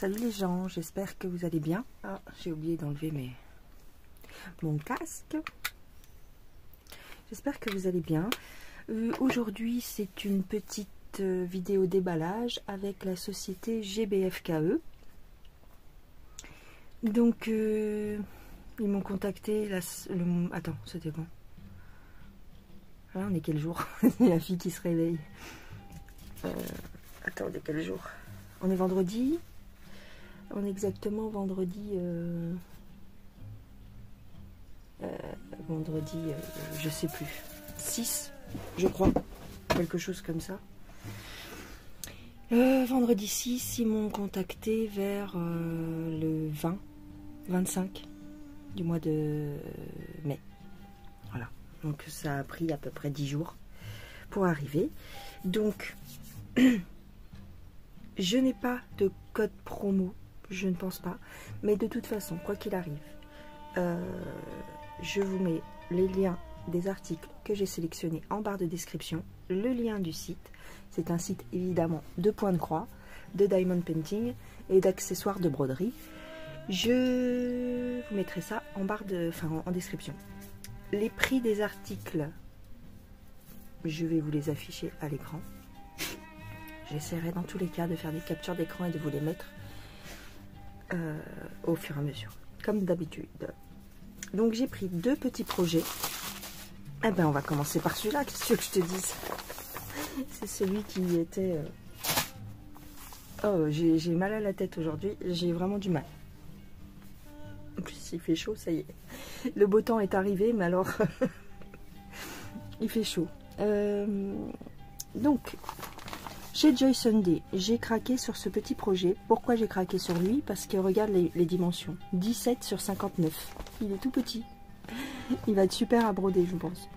Salut les gens, j'espère que vous allez bien. Ah, j'ai oublié d'enlever mon casque. J'espère que vous allez bien. Aujourd'hui, c'est une petite vidéo déballage avec la société GBFKE. Donc, ils m'ont contacté. Attends, c'était bon. Là, on est quel jour? La fille qui se réveille. Attendez, quel jour? On est vendredi. On est exactement vendredi. Je sais plus. 6, je crois. Quelque chose comme ça. Vendredi 6, ils m'ont contacté vers le 25 du mois de mai. Voilà. Donc ça a pris à peu près 10 jours pour arriver. Donc, je n'ai pas de code promo. Je ne pense pas. Mais de toute façon, quoi qu'il arrive, je vous mets les liens des articles que j'ai sélectionnés en barre de description. Le lien du site. C'est un site évidemment de point de croix, de diamond painting et d'accessoires de broderie. Je vous mettrai ça en barre en description. Les prix des articles, je vais vous les afficher à l'écran. J'essaierai dans tous les cas de faire des captures d'écran et de vous les mettre au fur et à mesure, comme d'habitude. Donc j'ai pris deux petits projets. Eh ben on va commencer par celui-là, qu'est-ce que je te dise? C'est celui qui était... Oh, j'ai mal à la tête aujourd'hui, j'ai vraiment du mal. En plus il fait chaud, ça y est. Le beau temps est arrivé, mais alors... il fait chaud. Donc... Chez Joy Sunday, j'ai craqué sur ce petit projet. Pourquoi j'ai craqué sur lui? Parce que regarde les dimensions. 17 sur 59. Il est tout petit. Il va être super à broder, je pense.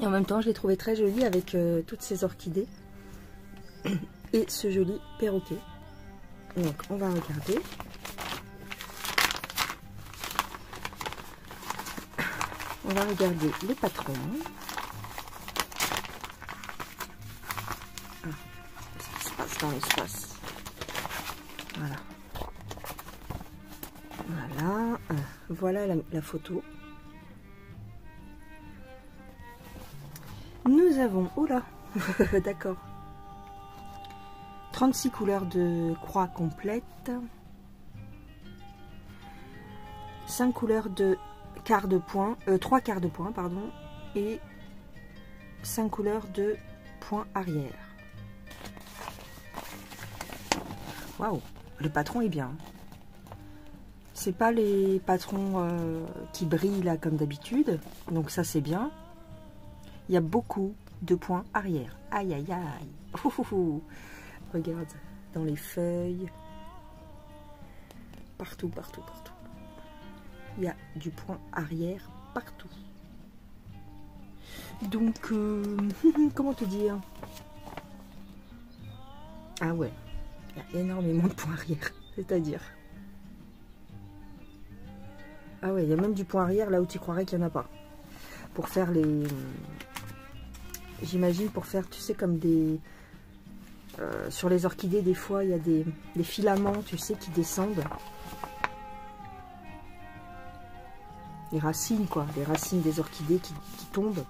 Et en même temps, je l'ai trouvé très joli avec toutes ces orchidées. Et ce joli perroquet. Donc, on va regarder. On va regarder les patrons. Dans l'espace. Voilà. Voilà. Voilà la photo. Nous avons... Oula. D'accord. 36 couleurs de croix complète. 5 couleurs de quart de point. 3 quarts de point, pardon. Et 5 couleurs de point arrière. Waouh, le patron est bien. C'est pas les patrons qui brillent là comme d'habitude. Donc ça c'est bien. Il y a beaucoup de points arrière. Aïe aïe aïe. Regarde dans les feuilles. Partout, partout, partout. Il y a du point arrière partout. Donc, comment te dire? Ah ouais. Il y a énormément de points arrière, c'est-à-dire... Ah ouais, il y a même du point arrière là où tu croirais qu'il n'y en a pas. Pour faire les... J'imagine pour faire, tu sais, comme des... sur les orchidées, des fois, il y a des filaments, tu sais, qui descendent. Les racines, quoi. Les racines des orchidées qui tombent.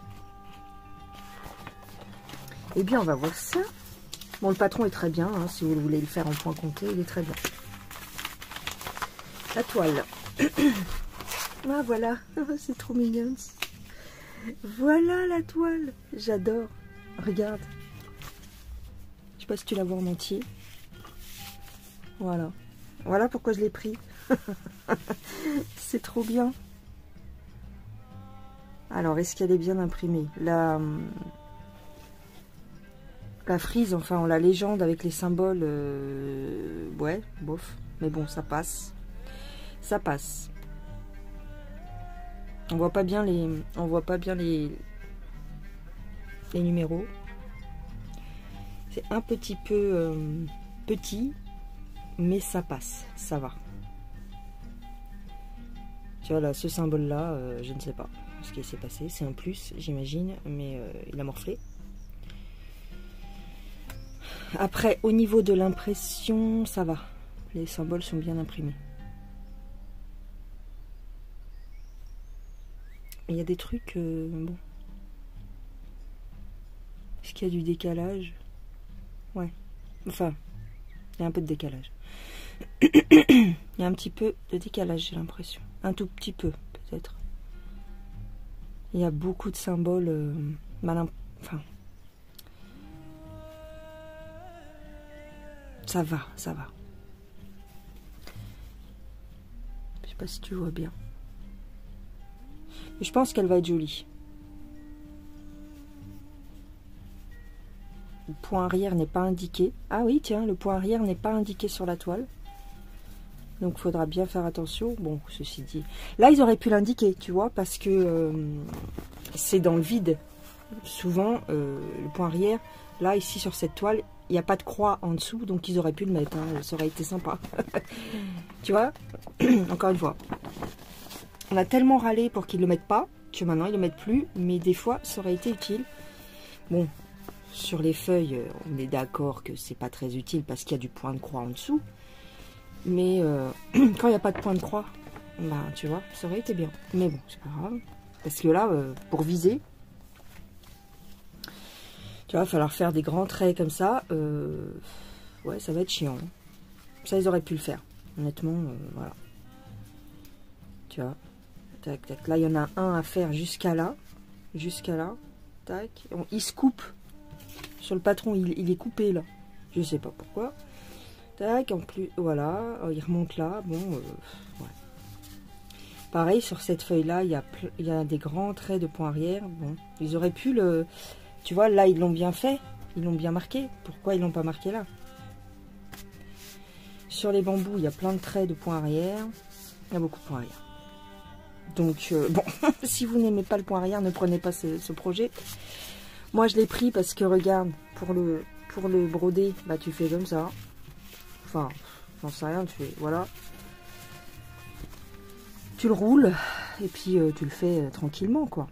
Eh bien, on va voir ça. Bon, le patron est très bien, hein, si vous voulez le faire en point complet, il est très bien. La toile. Ah, voilà, c'est trop mignon. Voilà la toile, j'adore. Regarde. Je sais pas si tu la vois en entier. Voilà. Voilà pourquoi je l'ai pris. C'est trop bien. Alors, est-ce qu'elle est bien imprimée? La frise, enfin la légende avec les symboles, ouais, bof, mais bon, ça passe. Ça passe. On voit pas bien les numéros. C'est un petit peu petit, mais ça passe, ça va. Tu vois là, ce symbole-là, je ne sais pas ce qui s'est passé. C'est un plus, j'imagine, mais il a morflé. Après, au niveau de l'impression, ça va. les symboles sont bien imprimés. Il y a des trucs, bon. Est-ce qu'il y a du décalage? Ouais. Enfin, il y a un peu de décalage. Il y a un petit peu de décalage, j'ai l'impression. Un tout petit peu, peut-être. Il y a beaucoup de symboles malin. Enfin, ça va, ça va. Je sais pas si tu vois bien. Mais je pense qu'elle va être jolie. Le point arrière n'est pas indiqué. Ah oui, tiens, le point arrière n'est pas indiqué sur la toile. Donc, il faudra bien faire attention. Bon, ceci dit... Là, ils auraient pu l'indiquer, tu vois, parce que c'est dans le vide. Souvent, le point arrière, là, ici, sur cette toile, il n'y a pas de croix en dessous, donc ils auraient pu le mettre. Hein, ça aurait été sympa. Tu vois? Encore une fois. On a tellement râlé pour qu'ils ne le mettent pas, que maintenant, ils ne le mettent plus. Mais des fois, ça aurait été utile. Bon... Sur les feuilles, on est d'accord que c'est pas très utile parce qu'il y a du point de croix en dessous. Mais quand il n'y a pas de point de croix, bah, tu vois, ça aurait été bien. Mais bon, c'est pas grave. Parce que là, pour viser, tu vois, il va falloir faire des grands traits comme ça. Ouais, ça va être chiant. Ça, ils auraient pu le faire. Honnêtement, voilà. Tu vois. Tac, tac. Là, il y en a un à faire jusqu'à là. Jusqu'à là. Tac. Il se coupe. Sur le patron, il est coupé là. Je sais pas pourquoi. Tac, en plus, voilà. Il remonte là. Bon, ouais. Pareil, sur cette feuille-là, il y a des grands traits de point arrière. Bon, ils auraient pu le... Tu vois, là, ils l'ont bien fait. Ils l'ont bien marqué. Pourquoi ils l'ont pas marqué là? Sur les bambous, il y a plein de traits de point arrière. Il y a beaucoup de points arrière. Donc, bon, si vous n'aimez pas le point arrière, ne prenez pas ce projet. Moi, je l'ai pris parce que, regarde, pour le broder, bah, tu fais comme ça. Enfin, j'en sais rien, tu fais, voilà. Tu le roules, et puis tu le fais tranquillement, quoi.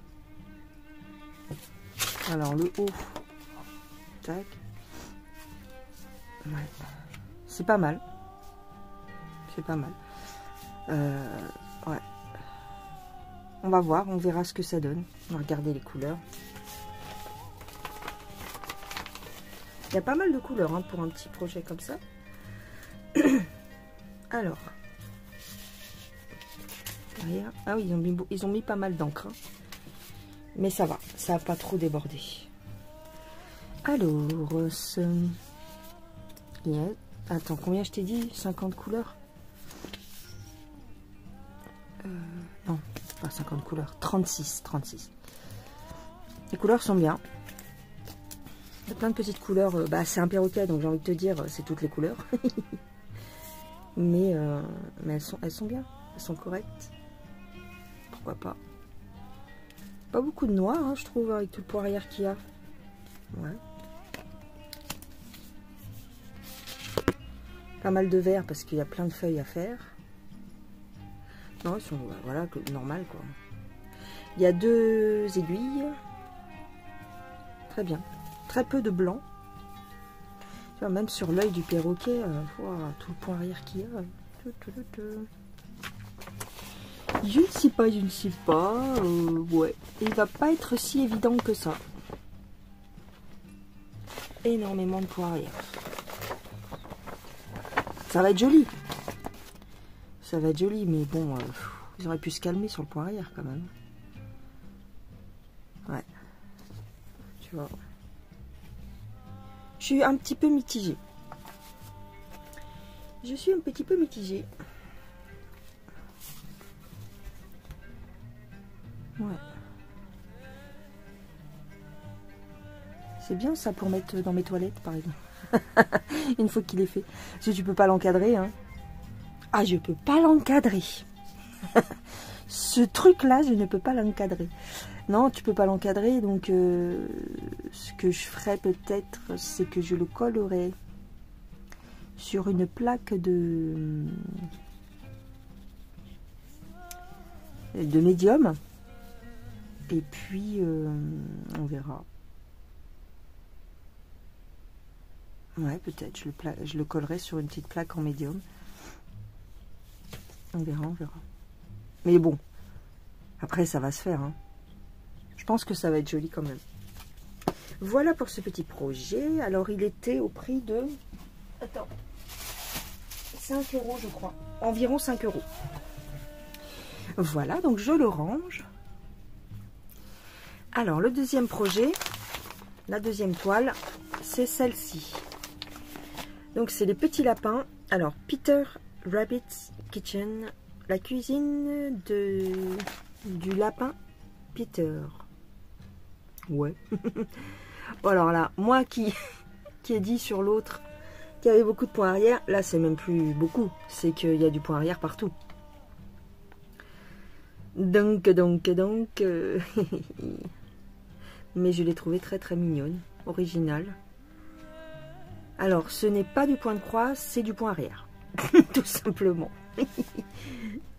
Alors, le haut. Tac. Ouais. C'est pas mal. C'est pas mal. Ouais. On va voir, on verra ce que ça donne. On va regarder les couleurs. Il y a pas mal de couleurs hein, pour un petit projet comme ça. Alors. Derrière. Ah oui, ils ont mis pas mal d'encre. Hein. Mais ça va, ça n'a pas trop débordé. Alors, attends, combien je t'ai dit? 50 couleurs? Non, pas 50 couleurs. 36. Les couleurs sont bien. Il y a plein de petites couleurs. Bah, c'est un perroquet, donc j'ai envie de te dire, c'est toutes les couleurs. mais elles sont bien. Elles sont correctes. Pourquoi pas. Pas beaucoup de noir, hein, je trouve, avec tout le point arrière qu'il y a. Ouais. Pas mal de vert parce qu'il y a plein de feuilles à faire. Non, ils sont, voilà, normal, quoi. Il y a 2 aiguilles. Très bien. Très peu de blanc. Tu vois, même sur l'œil du perroquet, wow, tout le point arrière qu'il y a. Je ne sais pas. Ouais. Il va pas être si évident que ça. Énormément de points arrière. Ça va être joli. Ça va être joli, mais bon, ils auraient pu se calmer sur le point arrière quand même. Ouais. Tu vois. Je suis un petit peu mitigée. Je suis un petit peu mitigée. Ouais. C'est bien ça pour mettre dans mes toilettes, par exemple. Une fois qu'il est fait. Parce que tu peux pas l'encadrer, hein. Ah, je peux pas l'encadrer. Ce truc-là, je ne peux pas l'encadrer. Non, tu peux pas l'encadrer, donc ce que je ferais peut-être, c'est que je le collerais sur une plaque de médium. Et puis, on verra. Ouais, peut-être, je le collerai sur une petite plaque en médium. On verra, on verra. Mais bon, après ça va se faire. Hein. Je pense que ça va être joli quand même. Voilà pour ce petit projet. Alors il était au prix de... Attends. 5 € je crois. Environ 5 €. Voilà, donc je le range. Alors le deuxième projet, la deuxième toile, c'est celle-ci. Donc c'est les petits lapins. Alors Peter Rabbit's Kitchen, la cuisine du lapin Peter. Ouais. Bon alors là, moi qui ai dit sur l'autre qu'il y avait beaucoup de points arrière, là c'est même plus beaucoup, c'est qu'il y a du point arrière partout. Donc. Mais je l'ai trouvé très très mignonne, originale. Alors ce n'est pas du point de croix, c'est du point arrière. Tout simplement.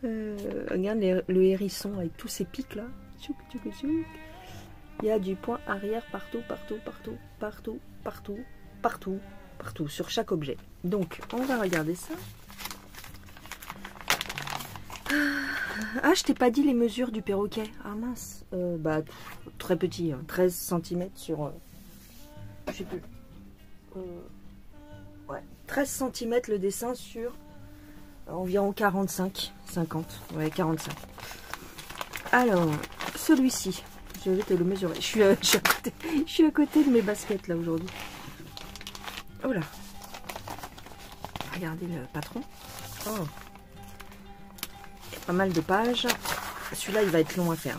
Regarde le hérisson avec tous ces pics là. Il y a du point arrière partout, sur chaque objet. Donc, on va regarder ça. Ah, je t'ai pas dit les mesures du perroquet. Ah mince. Bah, très petit, hein, 13 cm sur... je sais plus. Ouais, 13 cm le dessin sur environ 45, 50. Ouais, 45. Alors, celui-ci. Je vais te le mesurer. Je suis à côté de mes baskets là aujourd'hui. Oh là. Regardez le patron. Oh. Il y a pas mal de pages. Celui-là, il va être long à faire.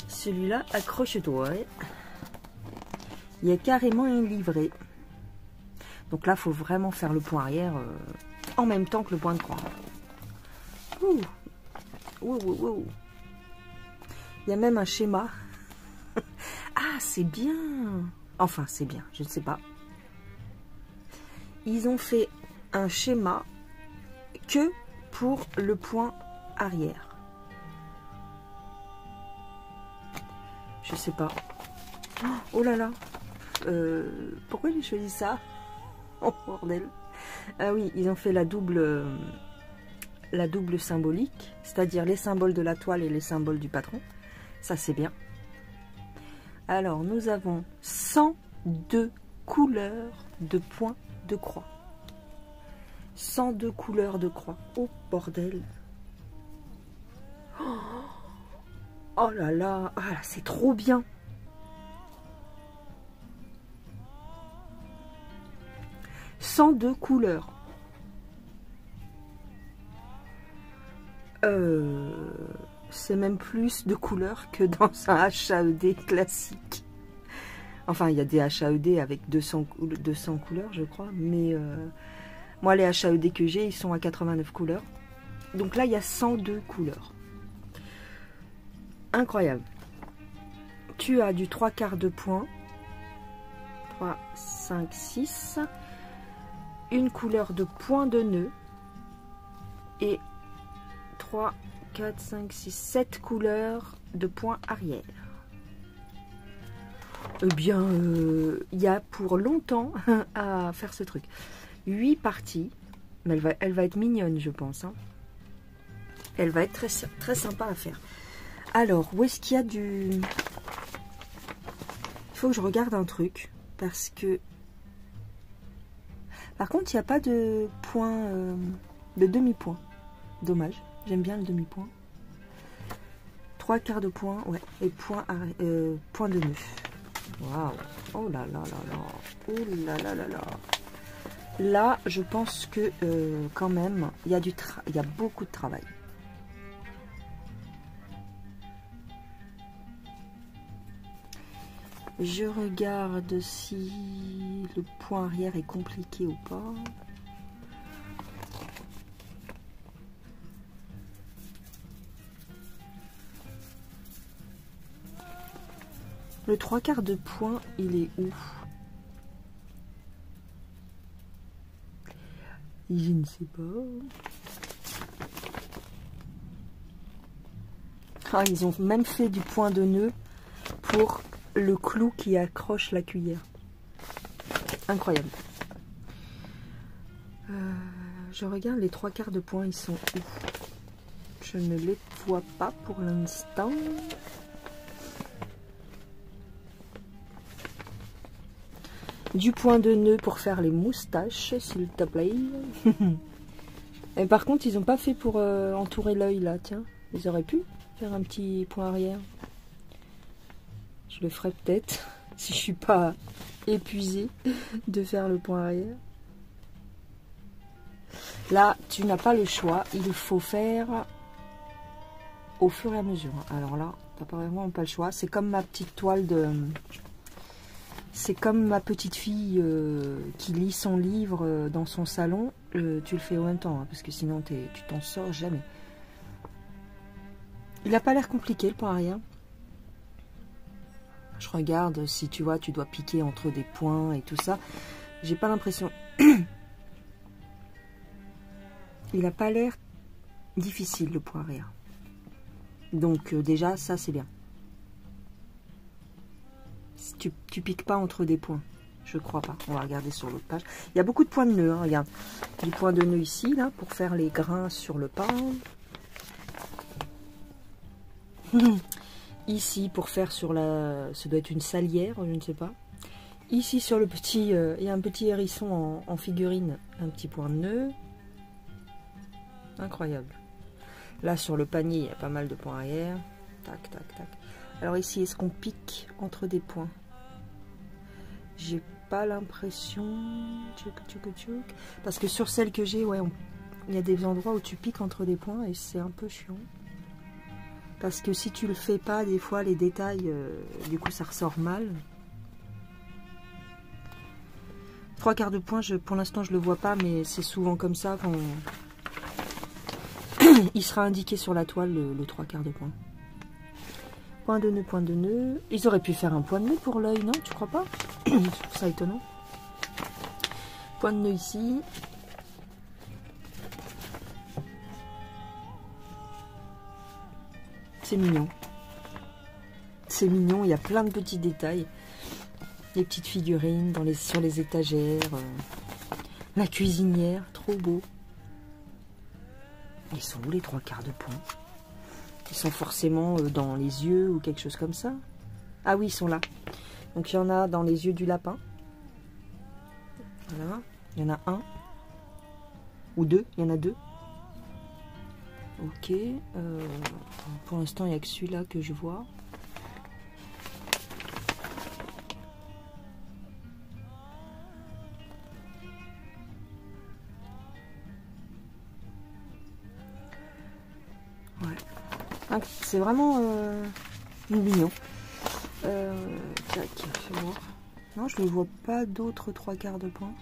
Celui-là, accroche-toi. Il y a carrément un livret. Donc là, il faut vraiment faire le point arrière en même temps que le point de croix. Ouh. Ouh. Il y a même un schéma. Ah, c'est bien. Enfin, c'est bien, je ne sais pas. Ils ont fait un schéma que pour le point arrière. Je sais pas. Oh là là. Pourquoi j'ai choisi ça? Oh bordel. Ah oui, ils ont fait la double symbolique, c'est-à-dire les symboles de la toile et les symboles du patron. Ça, c'est bien. Alors, nous avons 102 couleurs de points de croix. 102 couleurs de croix. Oh, bordel. Oh là là. Ah, c'est trop bien. « 102 couleurs. C'est même plus de couleurs que dans un HAED classique. Enfin, il y a des HAED avec 200 couleurs, je crois. Mais moi, les HAED que j'ai, ils sont à 89 couleurs. Donc là, il y a 102 couleurs. Incroyable. Tu as du 3/4 de point. 3, 5, 6. Une couleur de point de nœud. Et 3, 4, 5, 6, 7 couleurs de points arrière. Eh bien, il y a pour longtemps à faire ce truc. 8 parties. Mais elle va être mignonne, je pense. Hein. Elle va être très sympa à faire. Alors, où est-ce qu'il y a du... Il faut que je regarde un truc. Parce que... Par contre, il n'y a pas de point... de demi-point. Dommage. J'aime bien le demi-point. 3/4 de point, ouais. Et point de nœud. Waouh. Oh là là là là. Oh là là là là. Là, je pense que quand même, il y a beaucoup de travail. Je regarde si le point arrière est compliqué ou pas. Le 3/4 de point, il est où? Je ne sais pas. Ah, ils ont même fait du point de nœud pour le clou qui accroche la cuillère. Incroyable. Je regarde les 3/4 de points, ils sont où? Je ne les vois pas pour l'instant. Du point de nœud pour faire les moustaches, s'il te plaît. Et par contre, ils n'ont pas fait pour entourer l'œil là, tiens. Ils auraient pu faire un petit point arrière. Je le ferai peut-être, si je suis pas épuisée de faire le point arrière. Là, tu n'as pas le choix, il faut faire au fur et à mesure. Alors là, tu n'as pas vraiment pas le choix. C'est comme ma petite toile de... C'est comme ma petite fille qui lit son livre dans son salon. Tu le fais en même temps, hein, parce que sinon tu t'en sors jamais. Il n'a pas l'air compliqué le point arrière. Je regarde si tu vois, tu dois piquer entre des points et tout ça. J'ai pas l'impression. Il n'a pas l'air difficile le point arrière. Donc déjà ça c'est bien. Tu piques pas entre des points. Je crois pas. On va regarder sur l'autre page. Il y a beaucoup de points de nœud. Hein, regarde. Du point de nœud ici, là, pour faire les grains sur le pain. Ici, pour faire sur la... Ça doit être une salière, je ne sais pas. Ici, sur le petit... il y a un petit hérisson en figurine. Un petit point de nœud. Incroyable. Là, sur le panier, il y a pas mal de points arrière. Tac, tac, tac. Alors ici, est-ce qu'on pique entre des points? J'ai pas l'impression. Parce que sur celle que j'ai, ouais, il y a des endroits où tu piques entre des points et c'est un peu chiant. Parce que si tu le fais pas, des fois, les détails, du coup, ça ressort mal. 3/4 de point, pour l'instant, je le vois pas, mais c'est souvent comme ça quand... Il sera indiqué sur la toile, le 3/4 de point. Point de nœud, point de nœud. Ils auraient pu faire un point de nœud pour l'œil, non? Tu crois pas? Je trouve ça étonnant. Point de nœud ici. C'est mignon. C'est mignon, il y a plein de petits détails. Les petites figurines sur les étagères. La cuisinière, trop beau. Ils sont où les 3/4 de point? Ils sont forcément dans les yeux ou quelque chose comme ça. Ah oui, ils sont là. Donc il y en a dans les yeux du lapin. Voilà. Il y en a un. Ou deux. Il y en a deux. Ok. Pour l'instant, il n'y a que celui-là que je vois. Ouais. C'est vraiment mignon. Tac, fais voir. Non, je ne vois pas d'autres 3/4 de point.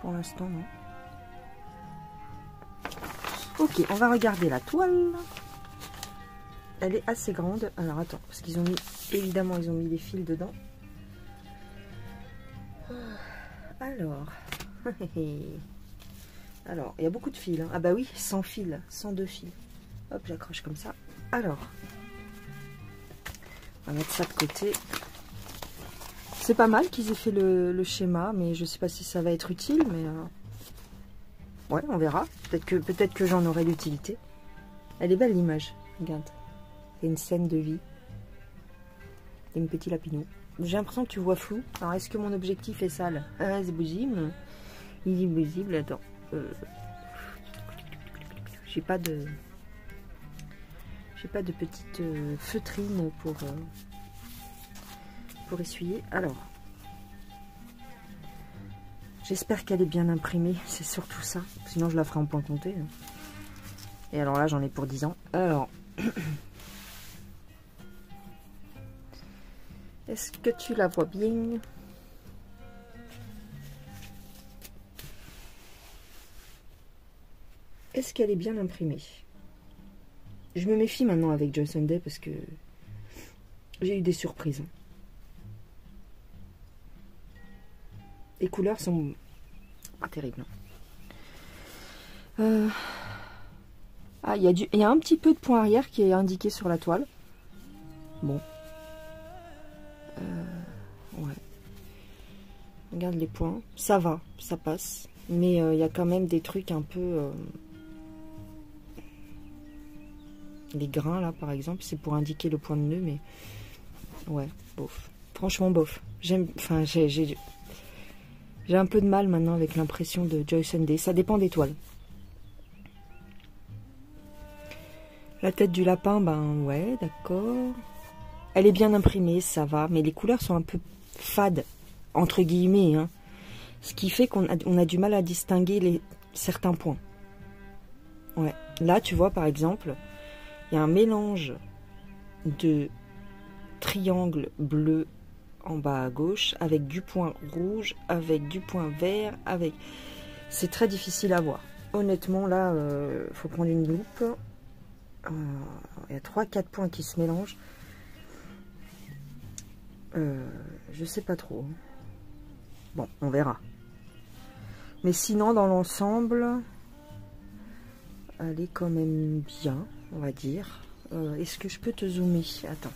Pour l'instant, non. Ok, on va regarder la toile. Elle est assez grande. Alors, attends, parce qu'ils ont mis... Évidemment, ils ont mis des fils dedans. Alors... Alors, il y a beaucoup de fils. Hein. Ah bah oui, 100 fils, 102 fils. Hop, j'accroche comme ça. Alors, on va mettre ça de côté. C'est pas mal qu'ils aient fait le schéma, mais je sais pas si ça va être utile, mais... Ouais, on verra. Peut-être que j'en aurai l'utilité. Elle est belle l'image. Regarde. C'est une scène de vie. Et un petit lapinou. J'ai l'impression que tu vois flou. Alors, est-ce que mon objectif est sale? Ah, c'est possible. Il est visible. Attends. J'ai pas de petite feutrine pour essuyer. Alors, j'espère qu'elle est bien imprimée. C'est surtout ça. Sinon, je la ferai en point compté. Et alors là, j'en ai pour 10 ans. Alors, est-ce que tu la vois bien? Est-ce qu'elle est bien imprimée? Je me méfie maintenant avec Joy Sunday parce que j'ai eu des surprises. Les couleurs sont pas terribles. Ah, il y a un petit peu de point arrière qui est indiqué sur la toile. Bon. Ouais. Regarde les points. Ça va, ça passe. Mais il y a quand même des trucs un peu... les grains, là, par exemple, c'est pour indiquer le point de nœud, mais... Ouais, bof. Franchement, bof. J'aime... Enfin, j'ai un peu de mal maintenant avec l'impression de Joy Sunday. Ça dépend des toiles. La tête du lapin, ben ouais, d'accord. Elle est bien imprimée, ça va. Mais les couleurs sont un peu fades, entre guillemets, hein. Ce qui fait qu'on a du mal à distinguer certains points. Ouais. Là, tu vois, par exemple, il y a un mélange de triangle bleu en bas à gauche, avec du point rouge, avec du point vert, avec... C'est très difficile à voir. Honnêtement, là, faut prendre une loupe. Il y a 3-4 points qui se mélangent. Je sais pas trop. Bon, on verra. Mais sinon, dans l'ensemble, elle est quand même bien, on va dire. Est-ce que je peux te zoomer? Attends.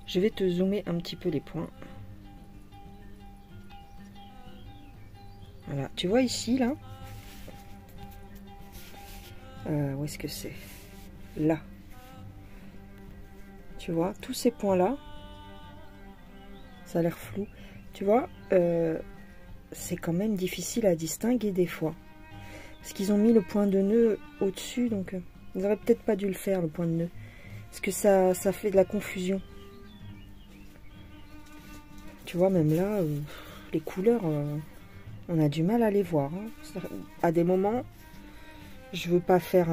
Je vais te zoomer un petit peu les points. Voilà, tu vois ici, là, où est-ce que c'est? Là. Tu vois, tous ces points-là, ça a l'air flou. Tu vois, c'est quand même difficile à distinguer des fois. Parce qu'ils ont mis le point de nœud au-dessus, donc ils n'auraient peut-être pas dû le faire, le point de nœud. Parce que ça fait de la confusion. Tu vois, même là, les couleurs, on a du mal à les voir. Hein. À des moments, je veux pas faire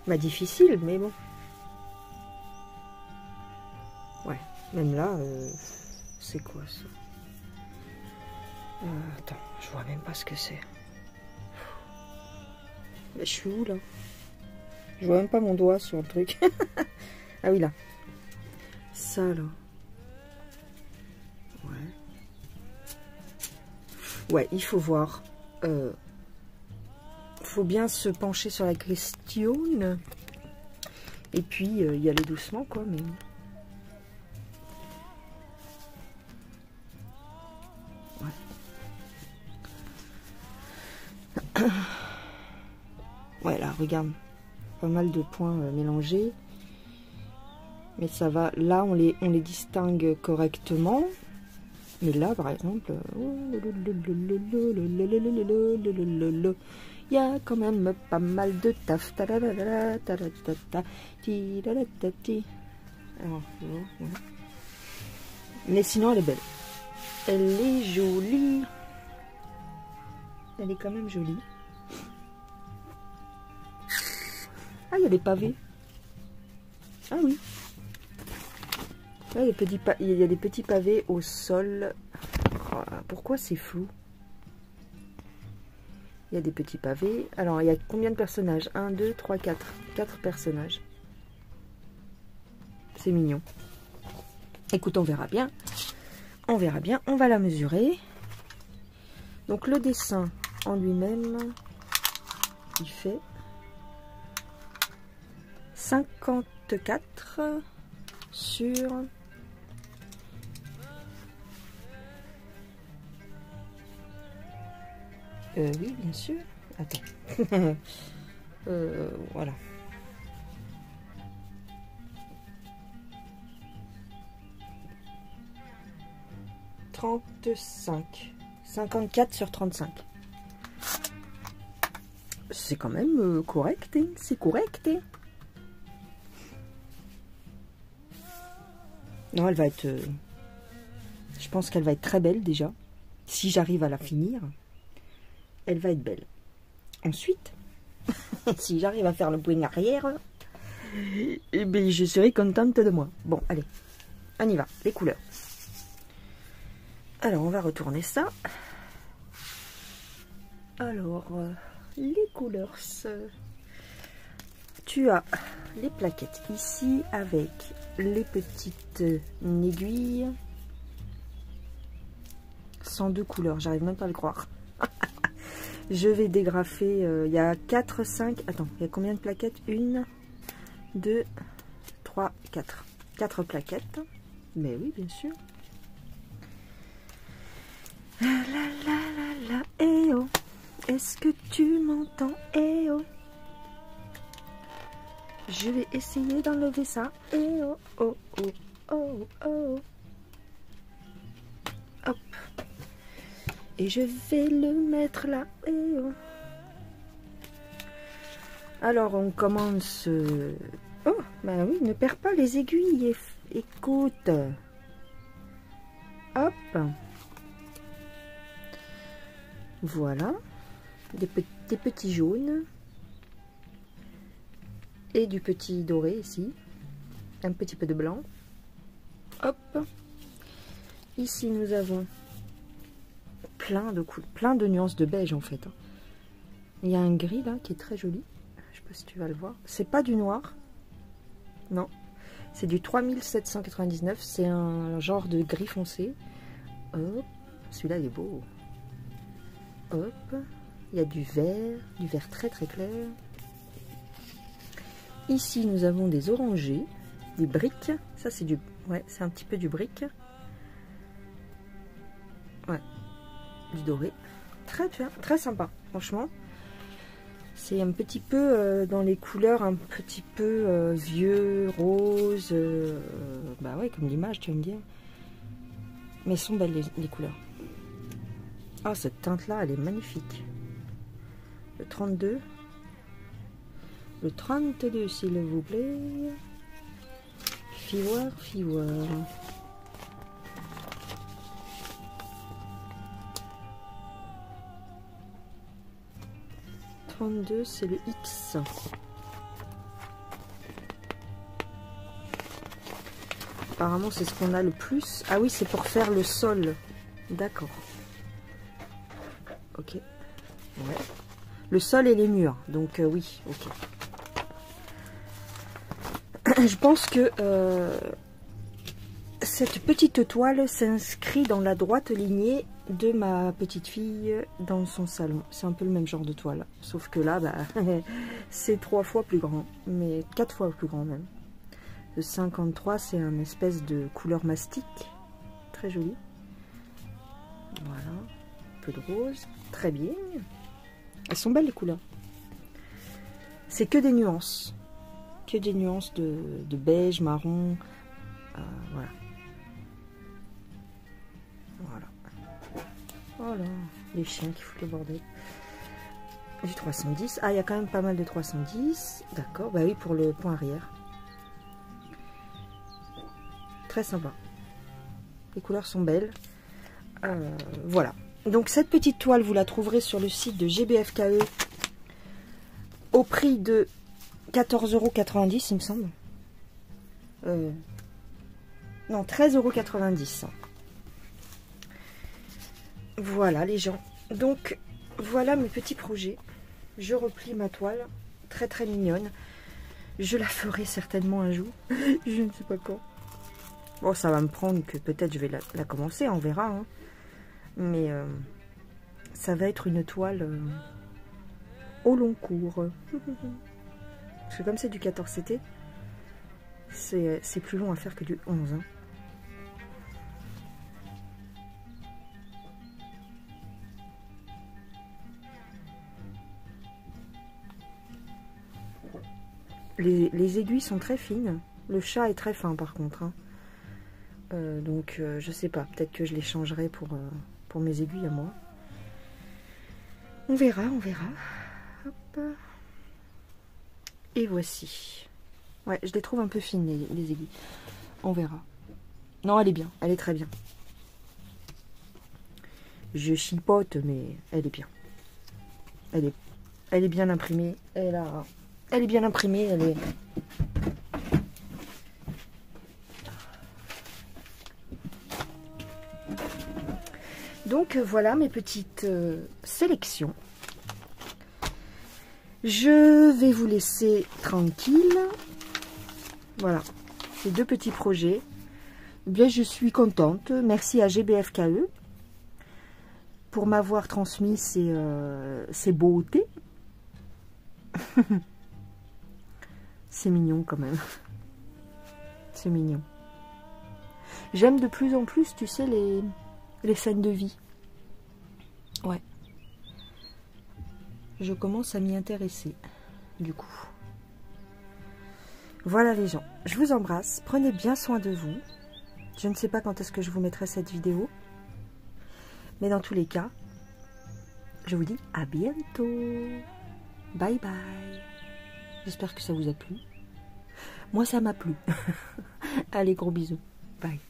ma difficile, mais bon. Ouais, même là, c'est quoi ça? Attends, je vois même pas ce que c'est. Je suis où là? Je vois même pas mon doigt sur le truc. Ah oui, là. Ça là. Ouais. Ouais, il faut voir. Faut bien se pencher sur la question. Et puis, y aller doucement, quoi. Mais... Ouais. Ouais, là, regarde. Pas mal de points mélangés. Mais ça va. Là, on les distingue correctement. Mais là, par exemple, il y a quand même pas mal de taf. Mais sinon, elle est belle. Elle est jolie. Elle est quand même jolie. Ah, il y a des pavés. Ah oui. Là, il y a des petits pavés au sol. Oh, pourquoi c'est flou? Il y a des petits pavés. Alors, il y a combien de personnages? 1, 2, 3, 4. 4 personnages. C'est mignon. Écoute, on verra bien. On verra bien. On va la mesurer. Donc, le dessin en lui-même, il fait 54 sur... oui, bien sûr. Attends. Voilà. « 35. 54 sur 35. C'est quand même correct, hein. C'est correct, hein. Non, elle va être... je pense qu'elle va être très belle, déjà. Si j'arrive à la finir, elle va être belle. Ensuite, si j'arrive à faire le point arrière, eh bien, je serai contente de moi. Bon, allez, on y va, les couleurs. Alors, on va retourner ça. Alors, les couleurs. Tu as les plaquettes ici avec les petites aiguilles. 102 couleurs, j'arrive même pas à le croire. Je vais dégrafer, il y a 4, 5, attends, il y a combien de plaquettes? 1, 2, 3, 4. 4 plaquettes. Mais oui, bien sûr. La la la la, eh oh. Est-ce que tu m'entends, eh oh. Je vais essayer d'enlever ça. Eh oh, oh, oh, oh, oh. Hop. Et je vais le mettre là. Eh oh. Alors, on commence... Oh, bah oui, ne perds pas les aiguilles. Écoute. Hop. Voilà. Des petits jaunes. Et du petit doré ici. Un petit peu de blanc. Hop. Ici, nous avons plein de nuances de beige en fait. Il y a un gris là qui est très joli. Je sais pas si tu vas le voir. C'est pas du noir. Non. C'est du 3799. C'est un genre de gris foncé. Hop. Celui-là il est beau. Hop. Il y a du vert très très clair. Ici nous avons des orangés, des briques. Ça c'est du... Ouais, c'est un petit peu du brique. Ouais. Du doré. Très bien, très sympa, franchement. C'est un petit peu dans les couleurs un petit peu vieux, rose. Bah ouais, comme l'image, tu vas me dire. Mais elles sont belles les couleurs. Ah, cette teinte-là, elle est magnifique. Le 32. Le 32, s'il vous plaît. Fivoir, fivoir. 32, c'est le X. Apparemment, c'est ce qu'on a le plus. Ah oui, c'est pour faire le sol. D'accord. Ok. Ouais. Le sol et les murs. Donc, oui, ok. Je pense que cette petite toile s'inscrit dans la droite lignée de ma petite fille dans son salon. C'est un peu le même genre de toile. Sauf que là, bah, c'est 3 fois plus grand. Mais 4 fois plus grand même. Le 53, c'est une espèce de couleur mastic. Très joli. Voilà. Un peu de rose. Très bien. Elles sont belles les couleurs. C'est que des nuances. Que des nuances de beige, marron. Voilà. Voilà. Voilà. Les chiens qui foutent le bordel. Du 310. Ah, il y a quand même pas mal de 310. D'accord. Bah oui, pour le point arrière. Très sympa. Les couleurs sont belles. Voilà. Donc cette petite toile, vous la trouverez sur le site de GBFKE au prix de 14,90 €, il me semble. Non, 13,90 €. Voilà les gens. Donc voilà mes petits projets. Je replie ma toile. Très très mignonne. Je la ferai certainement un jour. Je ne sais pas quand. Bon, ça va me prendre que peut-être je vais la commencer, on verra. Hein. Mais ça va être une toile au long cours. Parce que comme c'est du 14 CT, c'est plus long à faire que du 11. Hein. Les aiguilles sont très fines. Le chat est très fin par contre. Hein. Donc je sais pas, peut-être que je les changerai pour mes aiguilles à moi. On verra, on verra. Hop. Et voici. Ouais, je les trouve un peu fines les aiguilles. On verra. Non, elle est bien, elle est très bien. Je chipote, mais elle est bien. Elle est bien imprimée. Elle est bien imprimée, elle est... Donc voilà mes petites sélections. Je vais vous laisser tranquille. Voilà, ces 2 petits projets. Eh bien, je suis contente. Merci à GBFKE pour m'avoir transmis ces beautés. C'est mignon quand même. C'est mignon. J'aime de plus en plus, tu sais, les scènes de vie. Ouais. Je commence à m'y intéresser, du coup. Voilà les gens, je vous embrasse. Prenez bien soin de vous. Je ne sais pas quand est-ce que je vous mettrai cette vidéo. Mais dans tous les cas, je vous dis à bientôt. Bye bye. J'espère que ça vous a plu. Moi, ça m'a plu. Allez, gros bisous. Bye.